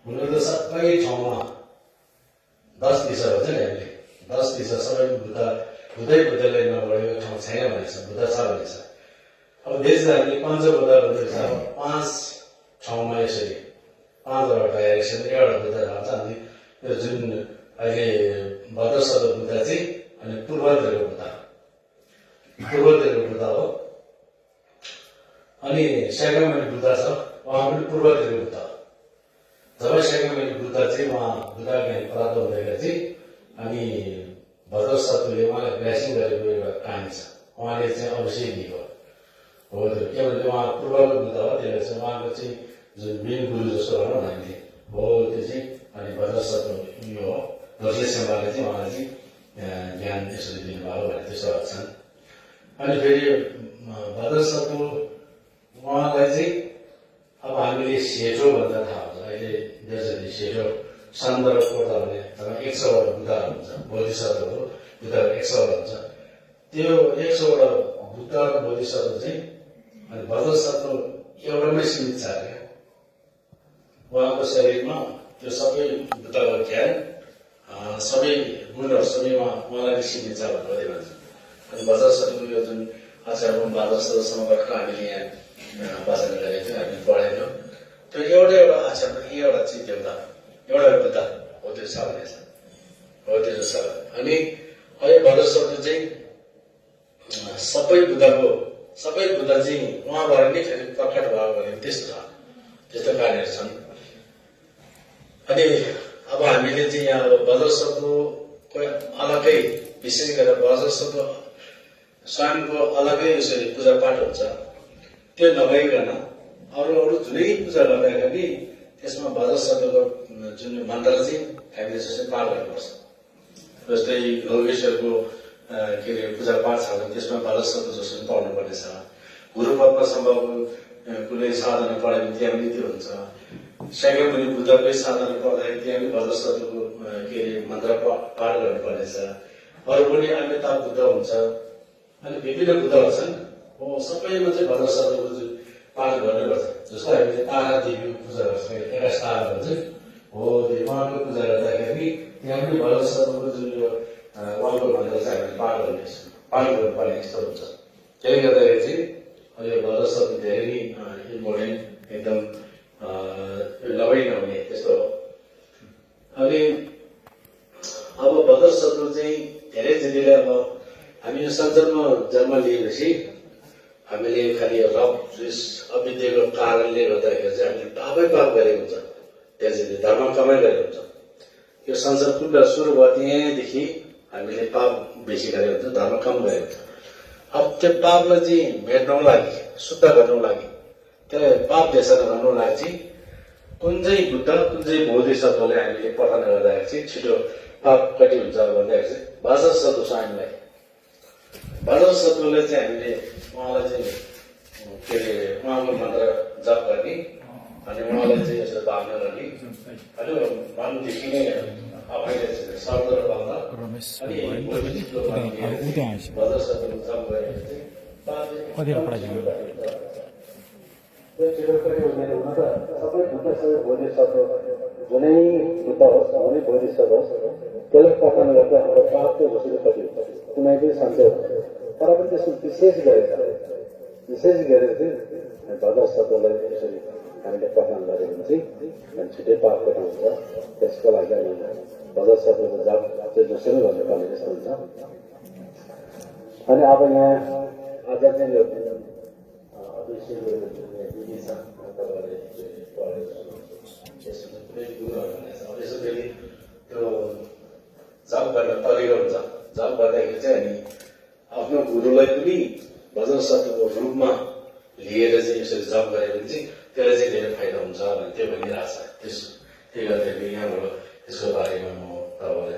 हुन त सबै ठाउँमा 10 दिशा भन्छ नि हामीले 10 दिशा सबै बुद्धै नबढेको ठाउँ छैन भनेछ बुद्ध छ भनेछ अब देशमा हामीले पञ्चबुद्ध भन्दैछ 5 ठाउँमा यसरी 5वटा डाइरेक्सन एउटा बुद्ध भन्छ अनि यो जुन अहिले भद्रसद बुद्ध चाहिँ अनि पूर्वतिरको बुद्ध हो अनि शाक्यमुनि बुद्ध छ उहाँ पनि पूर्वतिरको बुद्ध हो जब शाक्यमुनि बुद्ध चाहिँ उहाँ बुद्धज्ञान प्राप्त हुँदैन चाहिँ अनि भद्रसदले उहाँलाई ब्लेसिङ गरेको एउटा कहानी छ उहाँले चाहिँ अवश्य दिएको हो त्यो के भन्छ उहाँ पूर्वको बुद्ध हो त्यसले चाहिँ उहाँको चाहिँ जुन मेन गुरु जस्तो भनौँ न हामीले हो त्यो चाहिँ अनि भद्रसद यो हो जसले सेवाले चाहिँ उहाँलाई चाहिँ ज्ञान यसरी दिनुभयो भने त्यस्तो भन्छन् अनि फेरि भद्रसदको उहाँलाई चाहिँ अब हामीले सेठो भन्दा थाहा हुन्छ अहिले जसरी सेठो सन्दर्भ कोर्दा भने 100वटा बुद्धहरू हुन्छ बोधिसत्वहरू बुद्धहरू 100वटा हुन्छ त्यो 100वटा बुद्ध र बोधिसत्व चाहिँ अनि भद्रसदको एउटामै सीमित छ क्या उहाँको शरीरमा त्यो सबै बुद्धको ज्ञान सबै गुणहरू सबैमा उहाँलाई सीमित छ भन्ने भन्छ अनि भद्रसदको यो जुन आचार्य भद्रसदसम्मको हामीले यहाँ वाचन गरेको थियो हामीले पढेको त्यो एउटा आचार्य एउटा चाहिँ देउता एउटा बुद्ध हो त्यो छ भनेछ हो त्यो छ अनि अहिले भद्रसदको चाहिँ सबै बुद्ध चाहिँ उहाँबाट नै फेरि प्रकट भयो भने त्यस्तो छ त्यस्तो कार्यहरू छन् अनि अब हामीले चाहिँ यहाँ भद्रसदको अलग्गै विशेष गरेर भद्रसदको स्वयंको अलग्गै यसरी पूजापाठ हुन्छ त्यो नभइकन अरू जुनै पूजा गर्दाखेरि त्यसमा भद्रसदको जुन मन्त्र चाहिँ हामीले जसरी पाठ गर्नुपर्छ जस्तै योगेश्वरको के अरे पूजापाठ छ भने त्यसमा भद्रसद जसरी पढ्नुपर्ने छ गुरुपद्म सम्भवको कुनै साधना पढ्यो भने त्यहाँ पनि त्यो हुन्छ शाक्यमुनि बुद्धकै साधना पढ्दाखेरि त्यहाँ पनि भद्रसदको के अरे मन्त्र पाठ गर्नुपर्नेछ अरू पनि अन्य ताप बुद्ध हुन्छ अनि विभिन्न बुद्धहरू छन् हो सबैमा चाहिँ भद्रसदको जुन पाठ गर्नुपर्छ जस्तो हामीले तारा देवी पूजा गर्छ 21 तारा भन्छ हो त्यो उहाँको पूजा गर्दाखेरि त्यहाँ पनि भद्रसदको जुन यो उहाँको मन्त्र चाहिँ हामीले पाठ गर्नुपर्ने यस्तो हुन्छ त्यसले गर्दाखेरि चाहिँ यो भद्रसद धेरै नै इम्पोर्टेन्ट एकदम नभउने त्यस्तो हो अनि अब भद्रसदको चाहिँ धेरै जतिले अब हामी यो संसारमा जन्म लिएपछि हामीले खालि रब अविद्याको कारणले गर्दाखेरि चाहिँ हामीले पाप गरेको हुन्छ त्यसैले धर्म कमाइ गरेको हुन्छ यो संसार कुन सुरु भयो त्यहाँदेखि हामीले पाप बेसी गरेको हुन्छ धर्म कम गरेको हुन्छ अब त्यो पापलाई चाहिँ भेट्नको लागि शुद्ध गर्नको लागि त्यसलाई पाप देशा गर्नको लागि चाहिँ कुन चाहिँ बुद्ध कुन चाहिँ बोधिसत्वले हामीले पठन गर्दाखेरि चाहिँ छिटो पाप कति हुन्छ भन्दाखेरि चाहिँ भद्रसद स्वामीलाई भद्रसदले चाहिँ हामीले उहाँलाई चाहिँ के अरे उहाँको मन्त्र जप गर्ने अनि उहाँलाई चाहिँ यसो भावना गर्ने अनि मनदेखि नै आफैले शब्दहरू भन्दा अनि भद्रसदले जप गरेर चाहिँ सबै बुद्ध सबै बोधिसत्व जुनै बुद्ध होस् जुनै बोधिसत्व होस् त्यसलाई पठन गर्दा हाम्रो पापको घोषित कति कुनै पनि सन्चय हुन्छ तर पनि त्यसको विशेष गरेर चाहिँ भद्रसदलाई यसरी हामीले पठन गऱ्यो भने चाहिँ छिटै पाप कति हुन्छ त्यसको लागि भद्रसदको जाप चाहिँ जसरी गर्नुपर्ने जस्तो हुन्छ अनि अब यहाँ आज चाहिँ यो त्यो जप गर्न तरिका हुन्छ जप गर्दाखेरि चाहिँ हामी आफ्नो गुरुलाई पनि भद्रसदको रूपमा लिएर चाहिँ यसरी जप गऱ्यो भने चाहिँ त्यसलाई चाहिँ धेरै फाइदा हुन्छ भने त्यो भनिरहेको छ त्यही गर्दाखेरि यहाँबाट त्यसको बारेमा म तपाईँलाई